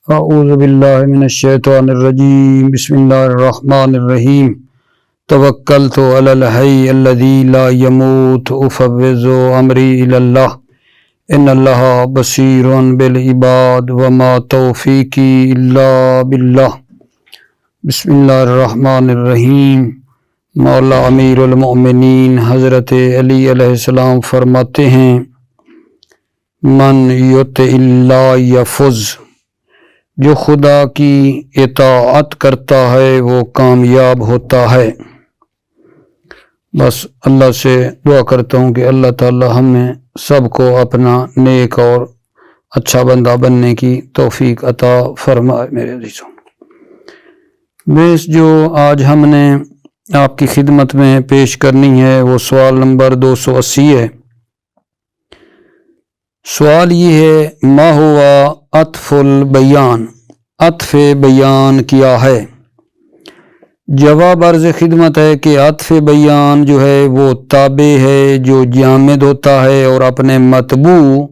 اعوذ باللہ من الشیطان الرجیم بسم اللہ الرحمن الرحیم توکلت علی الحی الذی لا یموت افوض امری الی اللہ ان اللہ بصیر بالعباد وما توفیقی الا باللہ۔ بسم اللہ الرحمن الرحیم۔ مولا امیر المؤمنین حضرت علی علیہ السلام فرماتے ہیں من یطع اللہ یفز، جو خدا کی اطاعت کرتا ہے وہ کامیاب ہوتا ہے۔ بس اللہ سے دعا کرتا ہوں کہ اللہ تعالی ہمیں سب کو اپنا نیک اور اچھا بندہ بننے کی توفیق عطا فرمائے۔ میرے عزیزوں، بیس جو آج ہم نے آپ کی خدمت میں پیش کرنی ہے وہ سوال نمبر 280 ہے۔ سوال یہ ہے ما ہوا عطف البیان، عطف بیان کیا ہے؟ جواب عرض خدمت ہے کہ عطف بیان جو ہے وہ تابع ہے جو جامد ہوتا ہے اور اپنے مطبوع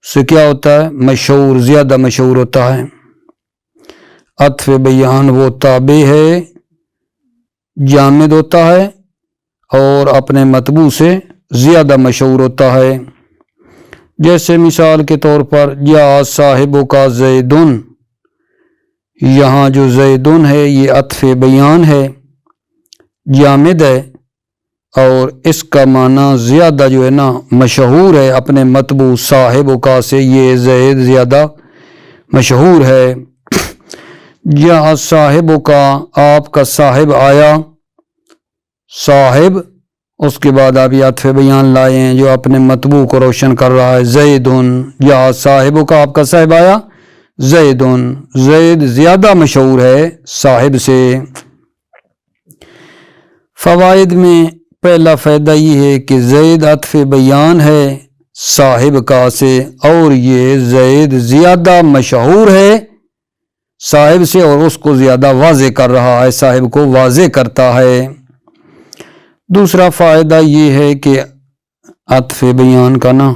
سے کیا ہوتا ہے؟ مشہور، زیادہ مشہور ہوتا ہے۔ عطف بیان وہ تابع ہے، جامد ہوتا ہے اور اپنے مطبوع سے زیادہ مشہور ہوتا ہے۔ جیسے مثال کے طور پر یا صاحبوں کا زیدن، یہاں جو زیدن ہے یہ عطف بیان ہے، جامد ہے اور اس کا معنی زیادہ جو ہے نا مشہور ہے اپنے مطبوع صاحبوں کا سے، یہ زید زیادہ مشہور ہے۔ یا صاحبوں کا، آپ کا صاحب آیا، صاحب، اس کے بعد آپ یہ عطف بیان لائے ہیں جو اپنے مطبوع کو روشن کر رہا ہے، زیدن، یا صاحبوں کا، آپ کا صاحب آیا، زیدن، زید زیادہ مشہور ہے صاحب سے۔ فوائد میں پہلا فائدہ یہ ہے کہ زید عطف بیان ہے صاحب کا سے، اور یہ زید زیادہ مشہور ہے صاحب سے اور اس کو زیادہ واضح کر رہا ہے، صاحب کو واضح کرتا ہے۔ دوسرا فائدہ یہ ہے کہ عطف بیان کا نا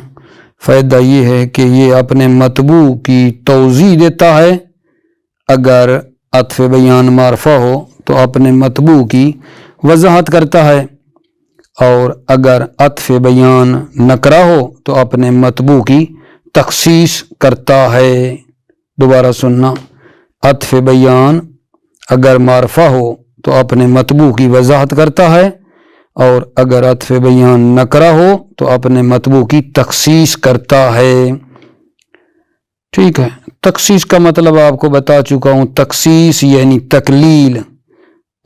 فائدہ یہ ہے کہ یہ اپنے مطبوع کی توضیح دیتا ہے۔ اگر عطف بیان معرفہ ہو تو اپنے مطبوع کی وضاحت کرتا ہے، اور اگر عطف بیان نکرہ ہو تو اپنے مطبوع کی تخصیص کرتا ہے۔ دوبارہ سننا، عطف بیان اگر معرفہ ہو تو اپنے مطبوع کی وضاحت کرتا ہے، اور اگر عطف بیان نکرہ ہو تو اپنے مطبوع کی تخصیص کرتا ہے۔ ٹھیک ہے، تخصیص کا مطلب آپ کو بتا چکا ہوں، تخصیص یعنی تکلیل،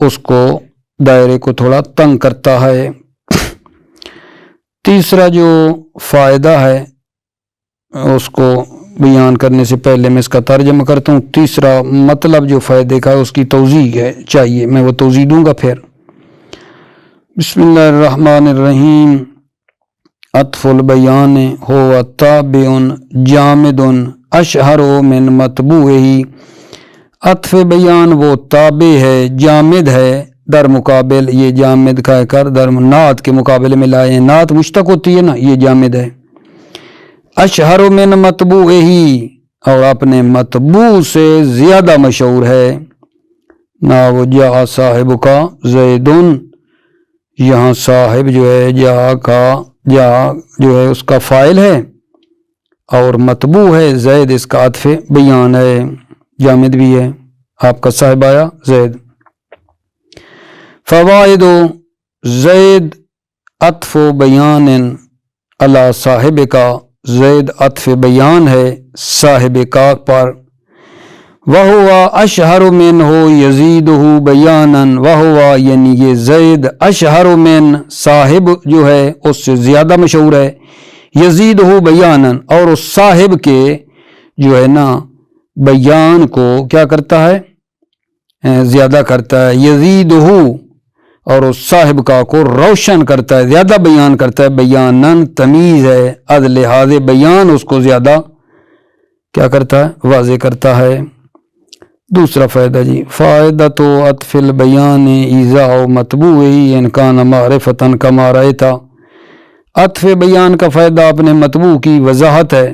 اس کو دائرے کو تھوڑا تنگ کرتا ہے۔ تیسرا جو فائدہ ہے اس کو بیان کرنے سے پہلے میں اس کا ترجمہ کرتا ہوں۔ تیسرا مطلب جو فائدے کا ہے اس کی توضیح ہے، چاہیے میں وہ توضیح دوں گا پھر۔ بسم اللہ الرحمن الرحیم۔ عطف البیان ہو تابع جامد اشہر من مطبوعہ، عطف بیان وہ تابع ہے، جامد ہے، در مقابل یہ جامد کا کر در نعت کے مقابلے میں لائے ہیں، نعت مشتق ہوتی ہے نا، یہ جامد ہے۔ اشہر من مطبوعہ، اور اپنے مطبوع سے زیادہ مشہور ہے۔ نا وہ جا صاحب کا زیدن، یہاں صاحب جو ہے جا کا، جا جو ہے اس کا فاعل ہے اور مطبوع ہے زید، اس کا عطف بیان ہے، جامد بھی ہے، آپ کا صاحب آیا زید۔ فوائد، زید عطف بیان علی صاحب کا، زید عطف بیان ہے صاحب کا پر۔ وہوا اشہر من ہو یزیدہ بیانا، وہوا یعنی یہ زید اشہر من، صاحب جو ہے اس سے زیادہ مشہور ہے، یزیدہ بیانا، اور اس صاحب کے جو ہے نا بیان کو کیا کرتا ہے؟ زیادہ کرتا ہے، یزیدہ، اور اس صاحب کا کو روشن کرتا ہے، زیادہ بیان کرتا ہے، بیانا تمیز ہے، از لحاظ بیان اس کو زیادہ کیا کرتا ہے؟ واضح کرتا ہے۔ دوسرا فائدہ جی، فائدہ تو عطف البیان ایضاح مطبوعہ ان کان معرفۃ کما رأیت، عطف بیان کا فائدہ اپنے مطبوع کی وضاحت ہے،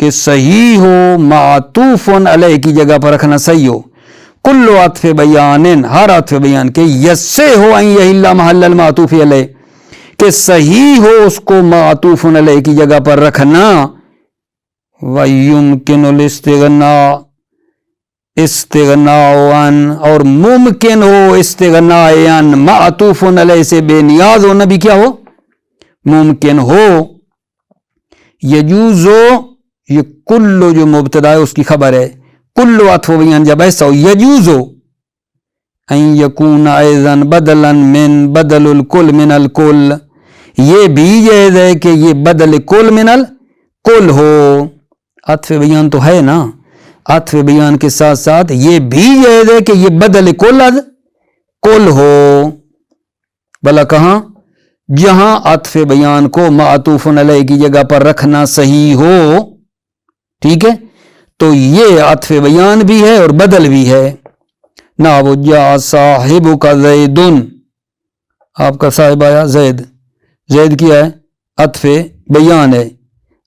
کہ صحیح ہو معطوفن علیہ کی جگہ پر رکھنا صحیح ہو. کل عطف بیان ہر عطف بیان کے یسے ہو ان یحل محل المعطوف علیہ کہ صحیح ہو اس کو معطوف علیہ کی جگہ پر رکھنا. وَيُمْكِنُ الْاِسْتِغْنَاءُ استغناء عن اور ممکن ہو استغناء عن معطوف علیہ سے بے نیاز ہونا بھی کیا ہو ممکن ہو. یجوزو یہ کلو جو مبتدا ہے اس کی خبر ہے. کلو عطف بیان جب ایسا ہو یجوزو ان یکون ایضا بدلا من بدل الکل من الکل یہ بھی جائز ہے کہ یہ بدل کل من الکل ہو. عطف بیان تو ہے نا عطف بیان کے ساتھ ساتھ یہ بھی جائز ہے کہ یہ بدل کل از کل ہو. بلا کہاں جہاں عطف بیان کو معطوف علیہ کی جگہ پر رکھنا صحیح ہو. ٹھیک ہے تو یہ عطف بیان بھی ہے اور بدل بھی ہے. نا وہ جا صاحب کا زیدن آپ کا صاحب آیا زید. زید کیا ہے عطف بیان ہے.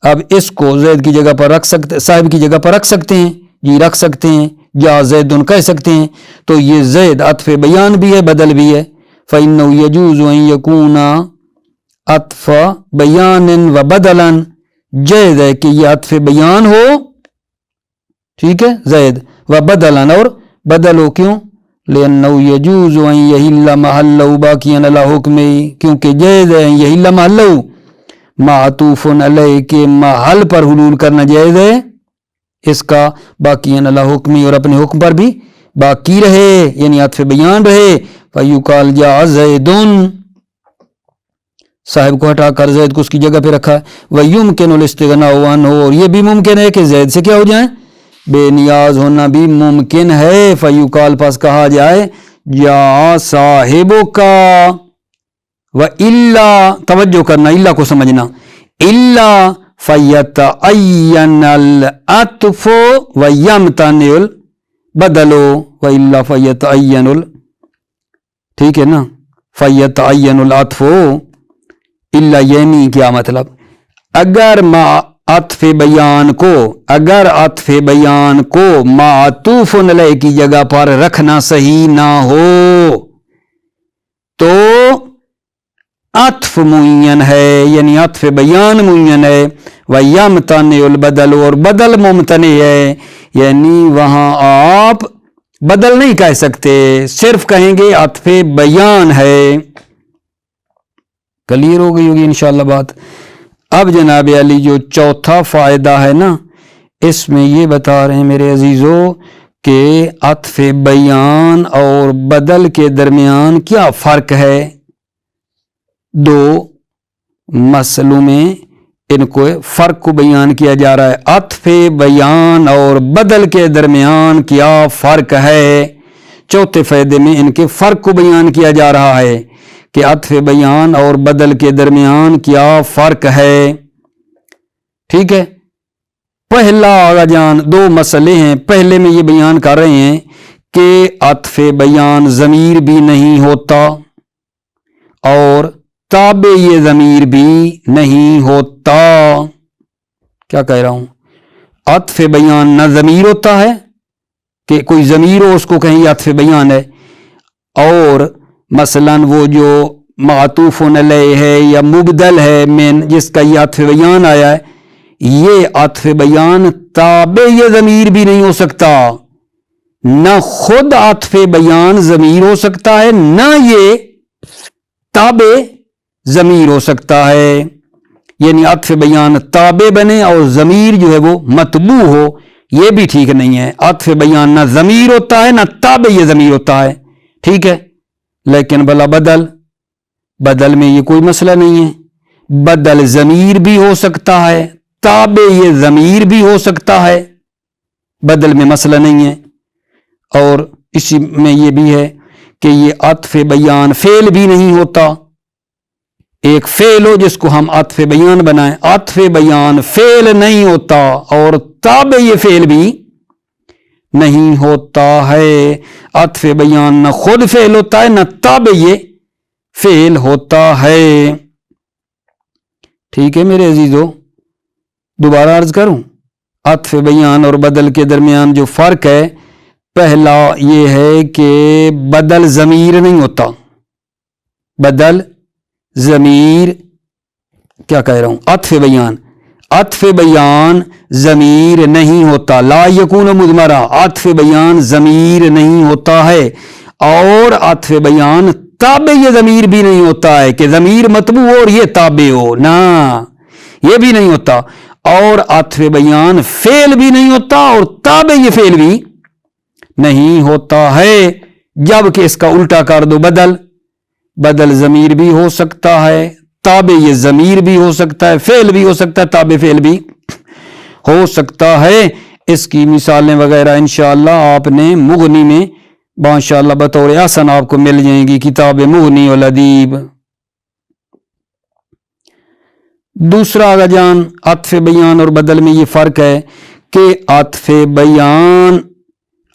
اب اس کو زید کی جگہ پر رکھ سکتے صاحب کی جگہ پر رکھ سکتے ہیں جی رکھ سکتے ہیں یا زیدن کہہ سکتے ہیں. تو یہ زید عطف بیان بھی ہے بدل بھی ہے. فإنه يجوز أن يكون عطف بیان و بدلا جائز ہے کہ یہ عطف بیان ہو ٹھیک ہے زید و بدلا اور بدل ہو. کیوں لأنه يجوز أن يحل محله باقيا على حكمه کیونکہ جائز ہے ان يحل محله معطوف علیہ کے محل پر حلول کرنا جائز ہے اس کا باقی علی حکمی اور اپنے حکم پر بھی باقی رہے یعنی عطف بیان رہے. فیقال جاء زید صاحب کو ہٹا کر زید کو اس کی جگہ پہ رکھا. ویمکن الاستغناء عنہ اور یہ بھی ممکن ہے کہ زید سے کیا ہو جائیں بے نیاز ہونا بھی ممکن ہے. فیقال پس کہا جائے جاء صاحب کا وَإِلَّا توجہ کرنا الا کو سمجھنا الا فَيَتَعَيَّنَ الْعَطْفُ وَيَمْتَنِعُ الْبَدَلُ وَإِلَّا فَيَتَعَيَّنُ ٹھیک ہے نا فَيَتَعَيَّنُ الْعَطْفُ الا یعنی کیا مطلب اگر عطف بیان کو معطوف علیہ کی جگہ پر رکھنا صحیح نہ ہو تو عطف معین ہے یعنی عطف بیان معین ہے. وَيَمْتَنِعُ الْبَدَلُ اور بدل ممتنع ہے یعنی وہاں آپ بدل نہیں کہہ سکتے صرف کہیں گے عطف بیان ہے. کلیئر ہو گئی ہوگی انشاءاللہ بات. اب جناب علی جو چوتھا فائدہ ہے نا اس میں یہ بتا رہے ہیں میرے عزیزو کہ عطف بیان اور بدل کے درمیان کیا فرق ہے. دو مسئلوں میں ان کو فرق کو بیان کیا جا رہا ہے. عطف بیان اور بدل کے درمیان کیا فرق ہے. چوتھے فائدے میں ان کے فرق کو بیان کیا جا رہا ہے کہ عطف بیان اور بدل کے درمیان کیا فرق ہے. ٹھیک ہے پہلا آغا جان دو مسئلے ہیں. پہلے میں یہ بیان کر رہے ہیں کہ عطف بیان ضمیر بھی نہیں ہوتا اور تابع یہ ضمیر بھی نہیں ہوتا. کیا کہہ رہا ہوں عطف بیان نہ ضمیر ہوتا ہے کہ کوئی ضمیر ہو اس کو کہیں یہ عطف بیان ہے اور مثلا وہ جو معطوف علیہ ہے یا مبدل ہے من جس کا یہ عطف بیان آیا ہے یہ عطف بیان تابع یہ ضمیر بھی نہیں ہو سکتا. نہ خود عطف بیان ضمیر ہو سکتا ہے نہ یہ تابع ضمیر ہو سکتا ہے. یعنی عطف بیان تابع بنے اور ضمیر جو ہے وہ متبوع ہو یہ بھی ٹھیک نہیں ہے. عطف بیان نہ ضمیر ہوتا ہے نہ تابع یہ ضمیر ہوتا ہے. ٹھیک ہے لیکن بلا بدل میں یہ کوئی مسئلہ نہیں ہے. بدل ضمیر بھی ہو سکتا ہے تابع یہ ضمیر بھی ہو سکتا ہے بدل میں مسئلہ نہیں ہے. اور اسی میں یہ بھی ہے کہ یہ عطف بیان فعل بھی نہیں ہوتا. ایک فعل ہو جس کو ہم عطف بیان بنائیں عطف بیان فعل نہیں ہوتا اور تابع یہ فعل بھی نہیں ہوتا ہے. عطف بیان نہ خود فعل ہوتا ہے نہ تابع یہ فعل ہوتا ہے. ٹھیک ہے میرے عزیزو دوبارہ عرض کروں عطف بیان اور بدل کے درمیان جو فرق ہے، پہلا یہ ہے کہ بدل ضمیر نہیں ہوتا، بدل ضمیر کیا کہہ رہا ہوں، عطف بیان ضمیر نہیں ہوتا، لا یکون مضمرا، عطف بیان ضمیر نہیں ہوتا ہے، اور عطف بیان تابع یہ ضمیر بھی نہیں ہوتا ہے کہ ضمیر متبوع ہو اور یہ تابع ہو، نہ یہ بھی نہیں ہوتا، اور عطف بیان فعل بھی نہیں ہوتا اور تابع یہ فعل بھی نہیں ہوتا ہے، جبکہ اس کا الٹا کر دو، بدل ضمیر بھی ہو سکتا ہے، تابع یہ ضمیر بھی ہو سکتا ہے، فعل بھی ہو سکتا ہے، تابع فعل بھی ہو سکتا ہے۔ اس کی مثالیں وغیرہ انشاءاللہ آپ نے مغنی میں ماشاءاللہ بطور احسن آپ کو مل جائیں گی، کتاب مغنی الادیب۔ دوسرا آگا جان عطف بیان اور بدل میں یہ فرق ہے کہ عطف بیان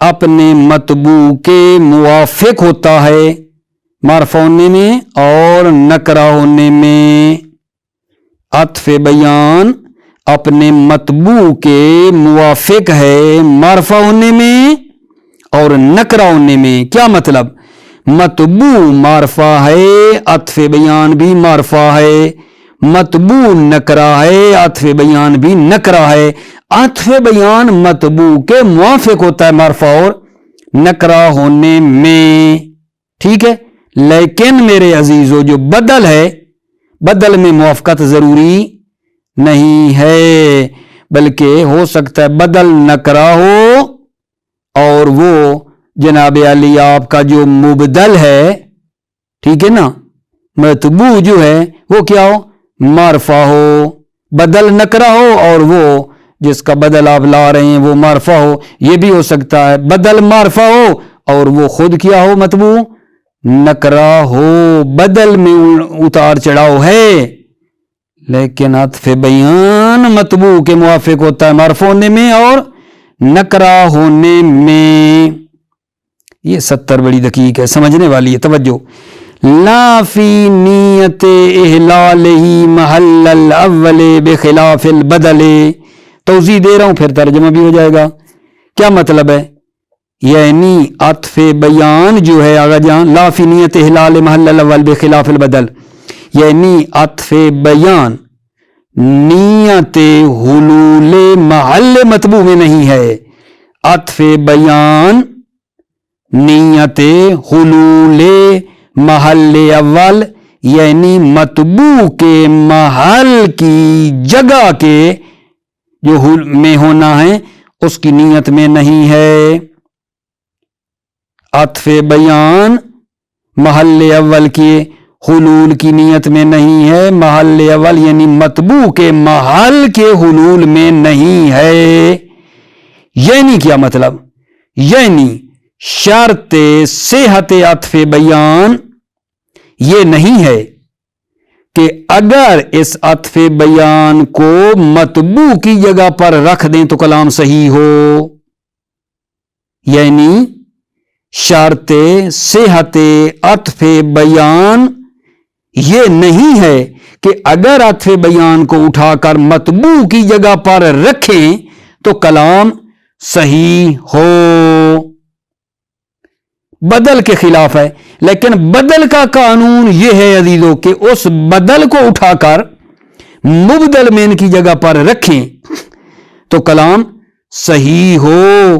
اپنے مطبوع کے موافق ہوتا ہے مرفوع ہونے میں اور نکرہ ہونے میں، عطف بیان اپنے مطبوع کے موافق ہے مرفوع ہونے میں اور نکرہ ہونے میں۔ کیا مطلب؟ مطبوع مرفوع ہے، عطف بیان بھی مرفوع ہے، مطبوع نکرہ ہے، عطف بیان بھی نکرہ ہے، عطف بیان مطبوع کے موافق ہوتا ہے مرفوع اور نکرہ ہونے میں، ٹھیک ہے۔ لیکن میرے عزیزو جو بدل ہے، بدل میں موافقت ضروری نہیں ہے، بلکہ ہو سکتا ہے بدل نکرہ ہو اور وہ جناب علی آپ کا جو مبدل ہے، ٹھیک ہے نا، مطبوع جو ہے وہ کیا ہو، مرفوع ہو، بدل نکرہ ہو اور وہ جس کا بدل آپ لا رہے ہیں وہ مرفوع ہو، یہ بھی ہو سکتا ہے بدل مرفوع ہو اور وہ خود کیا ہو، مطبوع نکرہ ہو، بدل میں اتار چڑھاؤ ہے، لیکن عطف بیان مطبوع کے موافق ہوتا ہے مرفوع ہونے میں اور نکرہ ہونے میں۔ یہ 70 بڑی دقیق ہے، سمجھنے والی ہے، توجہ۔ لا فی نیت احلال ہی محل الاول بخلاف البدل، توضیح دے رہا ہوں پھر ترجمہ بھی ہو جائے گا۔ کیا مطلب ہے؟ یعنی عطف بیان جو ہے آگا جان، لا فی نیت احلال محل الاول بخلاف البدل، یعنی عطف بیان نیت حلول محل مطبوع میں نہیں ہے، عطف بیان نیت حلول محل اول یعنی مطبوع کے محل کی جگہ کے جو میں ہونا ہے اس کی نیت میں نہیں ہے، عطف بیان محل اول کے حلول کی نیت میں نہیں ہے، محل اول یعنی مطبوع کے محل کے حلول میں نہیں ہے۔ یعنی کیا مطلب؟ یعنی شرط صحت عطف بیان یہ نہیں ہے کہ اگر اس عطف بیان کو مطبوع کی جگہ پر رکھ دیں تو کلام صحیح ہو، یعنی شرط صحت عطف بیان یہ نہیں ہے کہ اگر عطف بیان کو اٹھا کر مطبوع کی جگہ پر رکھیں تو کلام صحیح ہو، بدل کے خلاف ہے۔ لیکن بدل کا قانون یہ ہے عزیزو کہ اس بدل کو اٹھا کر مبدل میں ان کی جگہ پر رکھیں تو کلام صحیح ہو،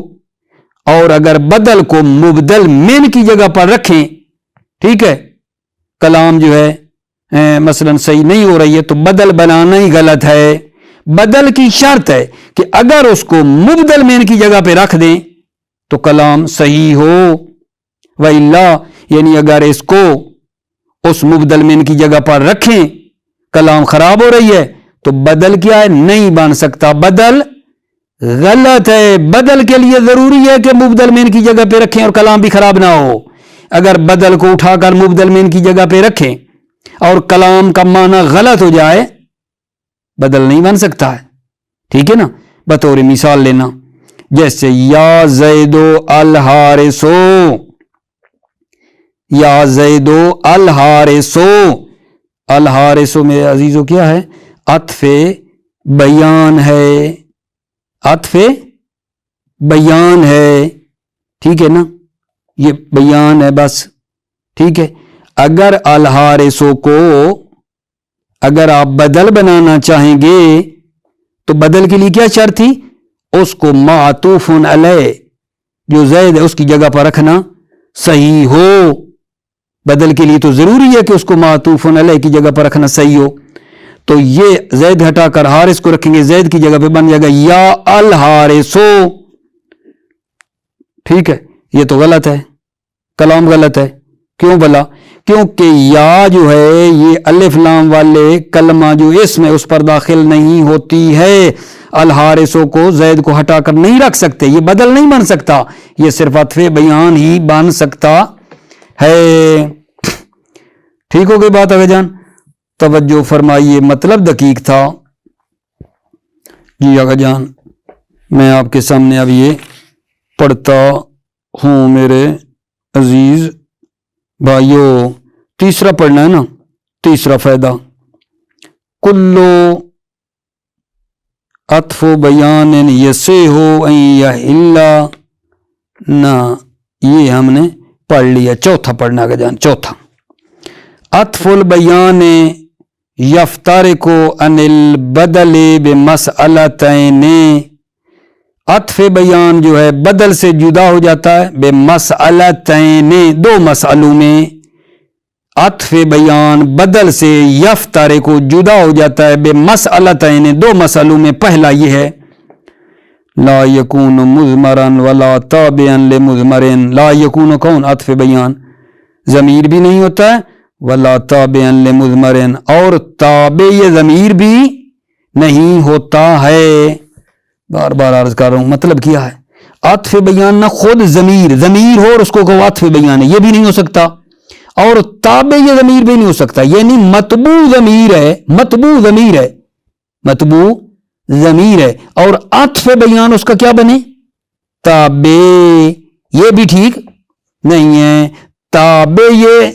اور اگر بدل کو مبدل من کی جگہ پر رکھیں، ٹھیک ہے، کلام جو ہے مثلا صحیح نہیں ہو رہی ہے تو بدل بنانا ہی غلط ہے۔ بدل کی شرط ہے کہ اگر اس کو مبدل من کی جگہ پہ رکھ دیں تو کلام صحیح ہو، وَإِلَّا یعنی اگر اس کو اس مبدل من کی جگہ پر رکھیں کلام خراب ہو رہی ہے تو بدل کیا ہے، نہیں بن سکتا، بدل غلط ہے۔ بدل کے لیے ضروری ہے کہ مبدل من کی جگہ پہ رکھیں اور کلام بھی خراب نہ ہو۔ اگر بدل کو اٹھا کر مبدل من کی جگہ پہ رکھیں اور کلام کا معنی غلط ہو جائے، بدل نہیں بن سکتا ہے، ٹھیک ہے نا۔ بطور مثال لینا، جیسے یا زیدو الحارسو، یا زیدو الحارسو، الحارسو میرے عزیزو کیا ہے، عطف بیان ہے، عطف بیان ہے، ٹھیک ہے نا، یہ بیان ہے بس، ٹھیک ہے۔ اگر الحارثوں کو اگر آپ بدل بنانا چاہیں گے تو بدل کے لیے کیا شرط تھی؟ اس کو معطوف علیہ جو زید ہے اس کی جگہ پر رکھنا صحیح ہو۔ بدل کے لیے تو ضروری ہے کہ اس کو معطوف علیہ کی جگہ پر رکھنا صحیح ہو، تو یہ زید ہٹا کر حارث کو رکھیں گے، زید کی جگہ پہ بن جائے گا یا الحارثو، ٹھیک ہے۔ یہ تو غلط ہے، کلام غلط ہے، کیوں بلا؟ کیونکہ یا جو ہے یہ الف لام والے کلمہ جو اسم ہے اس پر داخل نہیں ہوتی ہے، الحارثوں کو زید کو ہٹا کر نہیں رکھ سکتے، یہ بدل نہیں بن سکتا، یہ صرف عطف بیان ہی بن سکتا ہے۔ ٹھیک ہو گئی بات آگے جان؟ توجہ فرمائیے، مطلب دقیق تھا جی آگے جان۔ میں آپ کے سامنے اب یہ پڑھتا ہوں میرے عزیز بھائیو، تیسرا پڑھنا ہے نا، تیسرا فائدہ، کلو عطف بیان یصح ان یحل نہ، یہ ہم نے پڑھ لیا۔ چوتھا پڑھنا آگے جان، چوتھا، عطف البیان یفترق عن البدل بمسألتین، عطف بیان جو ہے بدل سے جدا ہو جاتا ہے بمسألتین، دو مسئلوں میں، عطف بیان بدل سے یفترق کو جدا ہو جاتا ہے بمسألتین، دو مسئلوں میں۔ پہلا یہ ہے لا یکون مضمرا ولا تابعا لمضمر، لا یکون کون؟ عطف بیان، ضمیر بھی نہیں ہوتا ہے، ولا تابعا لمضمر، اور تابع ضمیر بھی نہیں ہوتا ہے۔ بار بار عرض کر رہا ہوں، مطلب کیا ہے؟ عطف بیان نہ خود ضمیر ہو اور اس کو کہو عطف بیان ہے، یہ بھی نہیں ہو سکتا، اور تابع یہ ضمیر بھی نہیں ہو سکتا، یعنی متبوع ضمیر ہے، متبوع ضمیر ہے اور عطف بیان اس کا کیا بنے؟ تابع، یہ بھی ٹھیک نہیں ہے، تابع یہ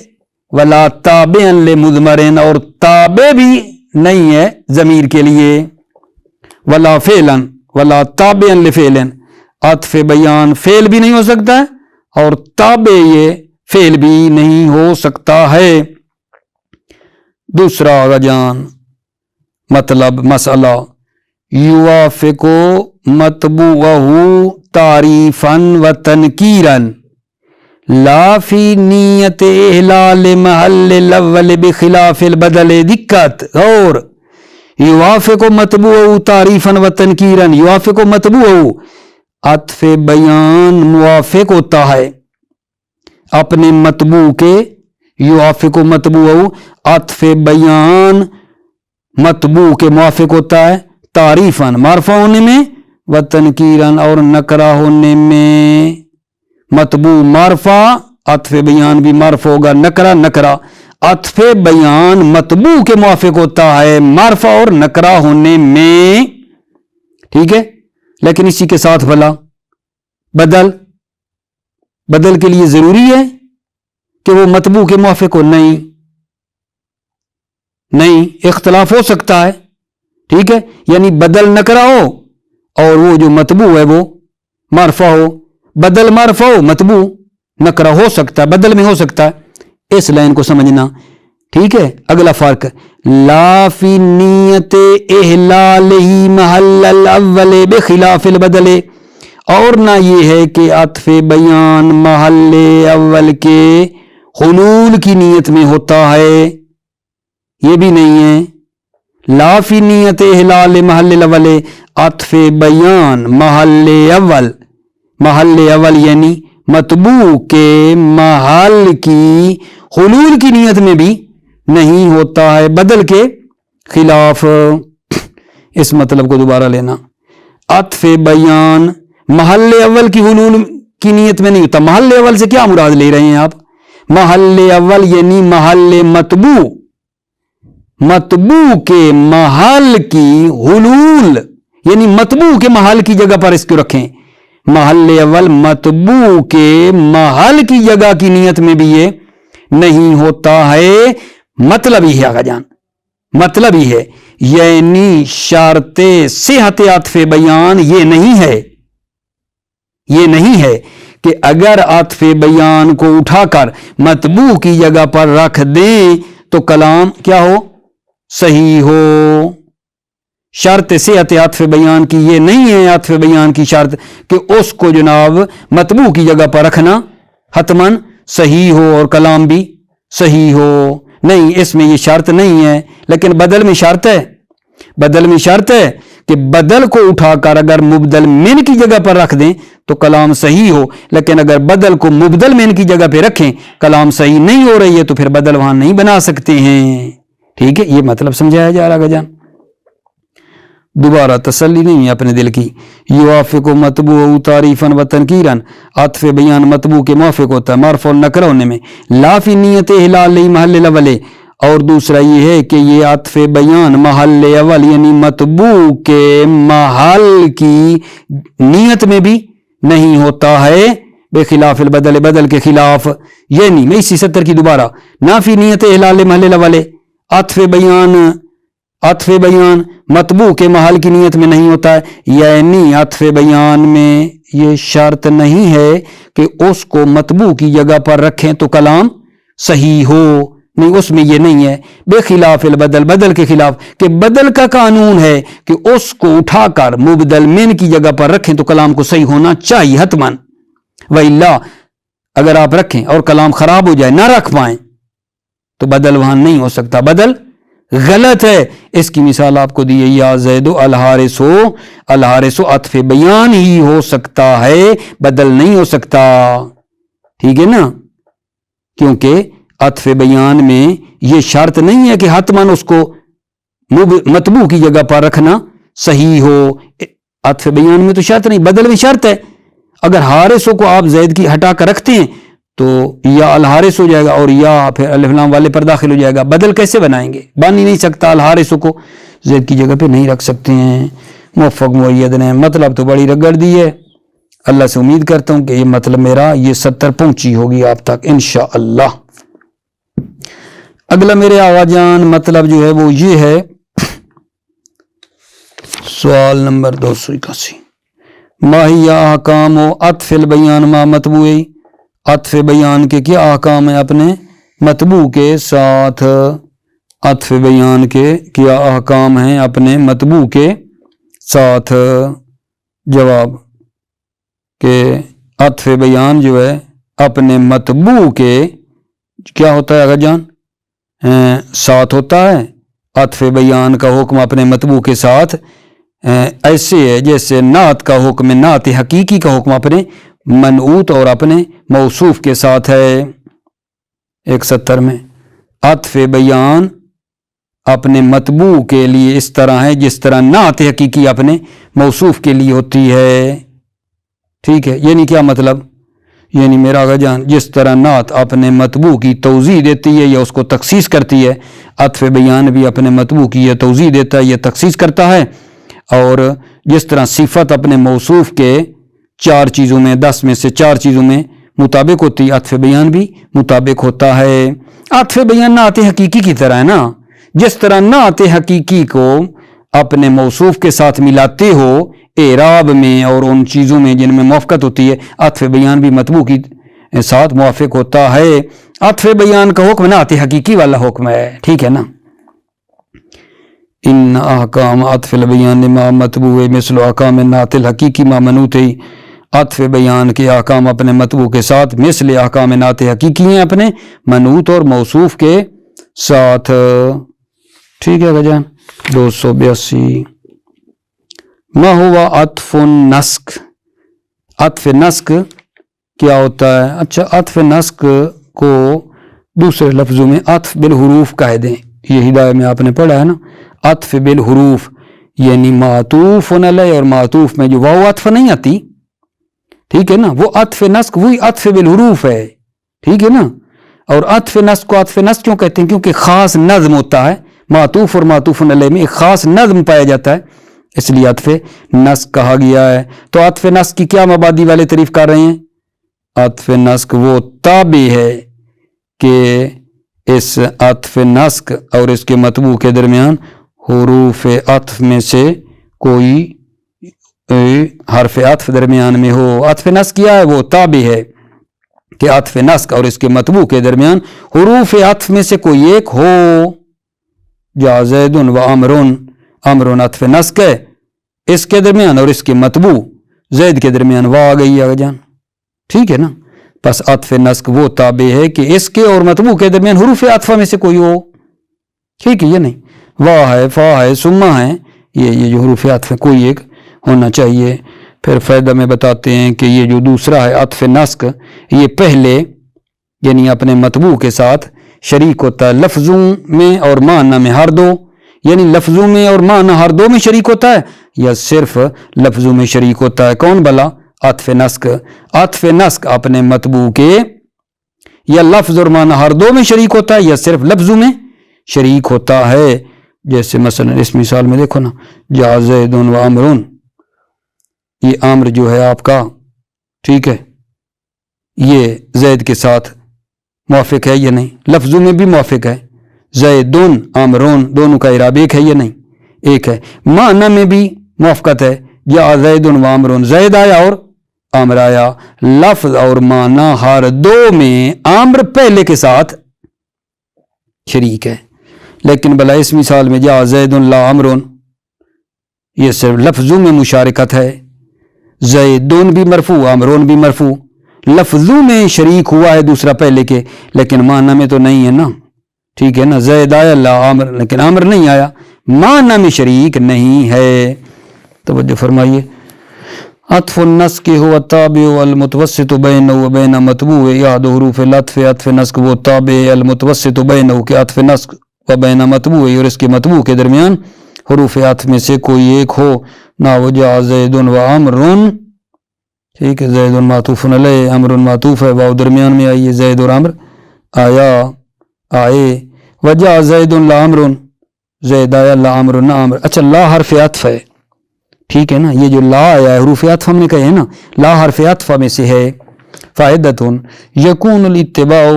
ولا تابعا لمضمر، اور تابع بھی نہیں ہے ضمیر کے لیے، ولا فعلا ولا تابعا لفعل، عطف بیان فعل بھی نہیں ہو سکتا ہے اور تابع یہ فعل بھی نہیں ہو سکتا ہے۔ دوسرا آگا جان مطلب مسئلہ، یوافق مطبوعہ تعریفا و تنکیرا لا فی نیت احلال محل الاول بخلاف البدل، دقت، اور یوافق مطبوعہ تعریفا و تنکیرا، یوافق مطبوعہ، عطف بیان موافق ہوتا ہے اپنے مطبوع کے، یوافق مطبوعہ، عطف بیان مطبوع کے موافق ہوتا ہے، تعریفا معرفہ ہونے میں، و تنکیرا اور نکرہ ہونے میں، مطبوع معرفہ، عطف بیان بھی معرفہ ہوگا، نکرہ، عطف بیان مطبوع کے موافق ہوتا ہے معرفہ اور نکرہ ہونے میں، ٹھیک ہے۔ لیکن اسی کے ساتھ بھلا بدل کے لیے ضروری ہے کہ وہ مطبوع کے موافق ہو؟ نہیں، اختلاف ہو سکتا ہے، ٹھیک ہے، یعنی بدل نکرہ ہو اور وہ جو مطبوع ہے وہ معرفہ ہو، بدل معرفہ ہو مطبوع نکرہ ہو سکتا ہے، بدل میں ہو سکتا ہے، اس لائن کو سمجھنا، ٹھیک ہے۔ اگلا فرق، لا فی نیت احلالہ محل الاول بخلاف البدل، اور نہ یہ ہے کہ عطف بیان محل اول کے حلول کی نیت میں ہوتا ہے، یہ بھی نہیں ہے۔ لا فی نیت احلال محل الاول، عطف بیان محل اول یعنی مطبوع کے محل کی حلول کی نیت میں بھی نہیں ہوتا ہے، بدل کے خلاف۔ اس مطلب کو دوبارہ لینا، عطف بیان محل اول کی حلول کی نیت میں نہیں ہوتا۔ محل اول سے کیا مراد لے رہے ہیں آپ؟ محل اول یعنی محل مطبوع کے محل کی حلول، یعنی مطبوع کے محل کی جگہ پر اس کو رکھیں، محل اول مطبوع کے محل کی جگہ کی نیت میں بھی یہ نہیں ہوتا ہے، مطلب ہی ہے آقا جان، مطلب ہی ہے یعنی شرط صحت عطف بیان یہ نہیں ہے کہ اگر عطف بیان کو اٹھا کر مطبوع کی جگہ پر رکھ دیں تو کلام کیا ہو؟ صحیح ہو۔ شرط صحت عطف بیان کی یہ نہیں ہے، عطف بیان کی شرط کہ اس کو جناب مطبوع کی جگہ پر رکھنا حتماً صحیح ہو اور کلام بھی صحیح ہو، نہیں، اس میں یہ شرط نہیں ہے۔ لیکن بدل میں شرط ہے کہ بدل کو اٹھا کر اگر مبدل من کی جگہ پر رکھ دیں تو کلام صحیح ہو، لیکن اگر بدل کو مبدل من کی جگہ پہ رکھیں کلام صحیح نہیں ہو رہی ہے تو پھر بدل وہاں نہیں بنا سکتے ہیں۔ ٹھیک ہے، یہ مطلب سمجھایا جا رہا جان، دوبارہ تسلی نہیں ہے اپنے دل کی۔ یوافق مطبوع تعریفاً و تنکیراً، عطف بیان مطبوع کے موافق ہوتا ہے مرفوع نکرہ ہونے میں، لا فی نیت احلال لی محل الاول، اور دوسرا یہ ہے کہ یہ عطف بیان محل اول یعنی مطبوع کے محل کی نیت میں بھی نہیں ہوتا ہے، بخلاف البدل، بدل کے خلاف، یعنی میں اسی 70 کی دوبارہ، نا فی نیت احلال محل الاول، عطف بیان مطبوع کے محل کی نیت میں نہیں ہوتا ہے، یعنی عطف بیان میں یہ شرط نہیں ہے کہ اس کو مطبوع کی جگہ پر رکھیں تو کلام صحیح ہو، نہیں، اس میں یہ نہیں ہے، بے خلاف البدل، بدل کے خلاف، کہ بدل کا قانون ہے کہ اس کو اٹھا کر مبدل من کی جگہ پر رکھیں تو کلام کو صحیح ہونا چاہیے حتماً، وَإِلَّا اگر آپ رکھیں اور کلام خراب ہو جائے نہ رکھ پائیں تو بدل وہاں نہیں ہو سکتا، بدل غلط ہے۔ اس کی مثال آپ کو دی ہے، یا زید الحارث عطف بیان ہی ہو سکتا ہے، بدل نہیں ہو سکتا، ٹھیک ہے نا، کیونکہ عطف بیان میں یہ شرط نہیں ہے کہ حتماً اس کو مطبوع کی جگہ پر رکھنا صحیح ہو، عطف بیان میں تو شرط نہیں، بدل میں شرط ہے۔ اگر حارثوں کو آپ زید کی ہٹا کر رکھتے ہیں تو یا الحارث ہو جائے گا اور یا پھر الف لام والے پر داخل ہو جائے گا، بدل کیسے بنائیں گے؟ بن ہی نہیں سکتا، الحارثوں کو زید کی جگہ پہ نہیں رکھ سکتے ہیں۔ موفق معید نے مطلب تو بڑی رگڑ دی ہے، اللہ سے امید کرتا ہوں کہ یہ مطلب میرا یہ 70 پہنچی ہوگی آپ تک انشاءاللہ۔ اگلا میرے آقا جان مطلب جو ہے وہ یہ ہے، سوال نمبر 281، ماہی احکام و عطف البیان ما مطبوعی، عطف بیان کے کیا احکام ہیں اپنے مطبوع کے ساتھ، عطف بیان کے کیا احکام ہیں اپنے مطبوع کے ساتھ؟ جواب کہ عطف بیان جو ہے اپنے مطبوع کے کیا ہوتا ہے آقا جان؟ ساتھ ہوتا ہے۔ عطف بیان کا حکم اپنے مطبوع کے ساتھ ایسے ہے جیسے نعت کا حکم، نعت حقیقی کا حکم اپنے منعوت اور اپنے موصوف کے ساتھ ہے۔ 170 میں عطف بیان اپنے مطبوع کے لیے اس طرح ہے جس طرح نعت حقیقی اپنے موصوف کے لیے ہوتی ہے، ٹھیک ہے، یعنی کیا مطلب؟ یعنی میرا آقا جان جس طرح نعت اپنے مطبوع کی توضیح دیتی ہے یا اس کو تخصیص کرتی ہے، عطف بیان بھی اپنے مطبوع کی یہ توضیح دیتا ہے، یہ تخصیص کرتا ہے، اور جس طرح صفت اپنے موصوف کے 4 چیزوں میں 10 میں سے 4 چیزوں میں مطابق ہوتی، عطف بیان بھی مطابق ہوتا ہے۔ عطف بیان نعت حقیقی کی طرح ہے نا، جس طرح نعت حقیقی کو اپنے موصوف کے ساتھ ملاتے ہو اعراب میں اور ان چیزوں میں جن میں موافقت ہوتی ہے، عطف بیان بھی مطبوع کی ساتھ موافق ہوتا ہے۔ عطف بیان کا حکم نعت حقیقی والا حکم ہے، ٹھیک ہے نا۔ ان احکام عطف البیان ما مطبوع مثل احکام نعت الحقیقی ما منوط، عطف بیان کے احکام اپنے مطبوع کے ساتھ مثل احکام نعت حقیقی ہیں اپنے منوط اور موصوف کے ساتھ، ٹھیک ہے بجان۔ 282 ما ہوا عطف النسق، عطف نسق کیا ہوتا ہے؟ اچھا، عطف نسق کو دوسرے لفظوں میں عطف بالحروف کہہ دیں، یہ ہدایت میں آپ نے پڑھا ہے نا، عطف بالحروف یعنی معطوف علیہ اور معطوف میں جو واو عطف نہیں آتی، ٹھیک ہے نا، وہ عطف نسق وہی عطف بالحروف ہے، ٹھیک ہے نا۔ اور عطف نسق کو عطف نسق کیوں کہتے ہیں؟ کیونکہ خاص نظم ہوتا ہے، معطوف اور معطوف علیہ میں ایک خاص نظم پایا جاتا ہے، اس لیے عطف نسق کہا گیا ہے۔ تو عطف نسق کی کیا مبادی والے تعریف کر رہے ہیں؟ عطف نسق وہ تابع ہے کہ اس عطف نسق اور اس کے مطبوع کے درمیان حروف عطف میں سے کوئی حرف عطف درمیان میں ہو. عطف نسق کیا ہے؟ وہ تابع ہے کہ عطف نسق اور اس کے مطبوع کے درمیان حروف عطف میں سے کوئی ایک ہو. جا زید و امرن، امرن عطف نسق ہے، اس کے درمیان اور اس کے مطبوع زید کے درمیان واو آ گئی آگے جان. ٹھیک ہے نا. پس عطف نسق وہ تابع ہے کہ اس کے اور مطبوع کے درمیان حروف عطفہ میں سے کوئی ہو. ٹھیک ہے، یہ نہیں واو ہے، فا ہے، ثم ہے، یہ جو حروف عطف ہے کوئی ایک ہونا چاہیے. پھر فائدہ میں بتاتے ہیں کہ یہ جو دوسرا ہے عطف نسق، یہ پہلے یعنی اپنے مطبوع کے ساتھ شریک ہوتا ہے لفظوں میں اور معنی میں ہر دو. یعنی لفظوں میں اور معنی ہر دو میں شریک ہوتا ہے یا صرف لفظوں میں شریک ہوتا ہے؟ کون بلا؟ عطف نسق. عطف نسق اپنے مطبوع کے یا لفظ اور معنی ہر دو میں شریک ہوتا ہے یا صرف لفظوں میں شریک ہوتا ہے. جیسے مثلا اس مثال میں دیکھو نا، جا زید و عمرون، یہ عمر جو ہے آپ کا، ٹھیک ہے، یہ زید کے ساتھ موافق ہے یا نہیں؟ لفظوں میں بھی موافق ہے. زیدون عمرون دونوں کا اعراب ایک ہے یا نہیں؟ ایک ہے. معنی میں بھی موافقت ہے. جا زید و عمرون، زید آیا اور عمر آیا، لفظ اور معنی ہر دو میں عمر پہلے کے ساتھ شریک ہے. لیکن بلا اس مثال میں جا زید لا عمرون، یہ صرف لفظوں میں مشارکت ہے. زیدون بھی مرفوع، عمرون بھی مرفوع، لفظوں میں شریک ہوا ہے دوسرا پہلے کے، لیکن معنی میں تو نہیں ہے نا. ٹھیک ہے نا. زید آیا لا عمر، لیکن عمر نہیں آیا، معنی میں شریک نہیں ہے. توجہ فرمائیے. عطف النسق هو التابع المتوسط بینه و بین مطبوع احد حروف العطف. عطف نسق وہ تابع المتوسط بینه کہ عطف نسق و بین مطبوع اور اس کے مطبوع کے درمیان حروف عطف میں سے کوئی ایک ہو. نا وجا زید و عمر، ٹھیک ہے، زید معطوف علیہ، عمر معطوف ہے، واو درمیان میں آئی ہے، زید اور عمر آیا، آئے. وجا زید لا عمر، زید آیا لا عمر نہ عمر. اچھا، لا حرف عطف ہے، ٹھیک ہے نا. یہ جو لا آیا ہے حروف عطف ہم نے کہے ہیں نا، لا حرف عطف میں سے ہے. فائدتن یکون الاتباع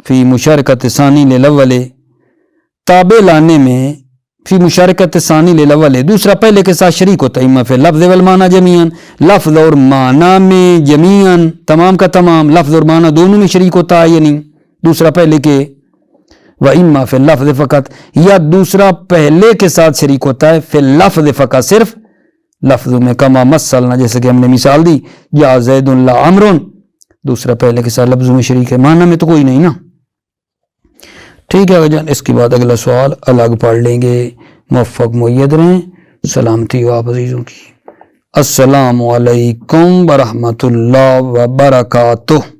فی مشارکت ثانی للاول، تابع لانے میں فی مشارکت ثانی للاول، دوسرا پہلے کے ساتھ شریک ہوتا ہے. اما فی لفظ والمعنی جمیعاً، لفظ اور معنی میں جمیعاً، تمام کا تمام لفظ اور معنی دونوں میں شریک ہوتا ہے یعنی دوسرا پہلے کے. و اما فی اللفظ فقط، یا دوسرا پہلے کے ساتھ شریک ہوتا ہے فی اللفظ فقط، صرف لفظوں میں. کما مثلنا، جیسے کہ ہم نے مثال دی، یا زید لا عمرون، دوسرا پہلے کے ساتھ لفظوں میں شریک ہے، معنی میں تو کوئی نہیں نا. ٹھیک ہے جان. اس کے بعد اگلا سوال الگ پڑھ لیں گے. موفق مؤید رہیں. سلامتی ہو آپ عزیزوں کی. السلام علیکم ورحمۃ اللہ وبرکاتہ.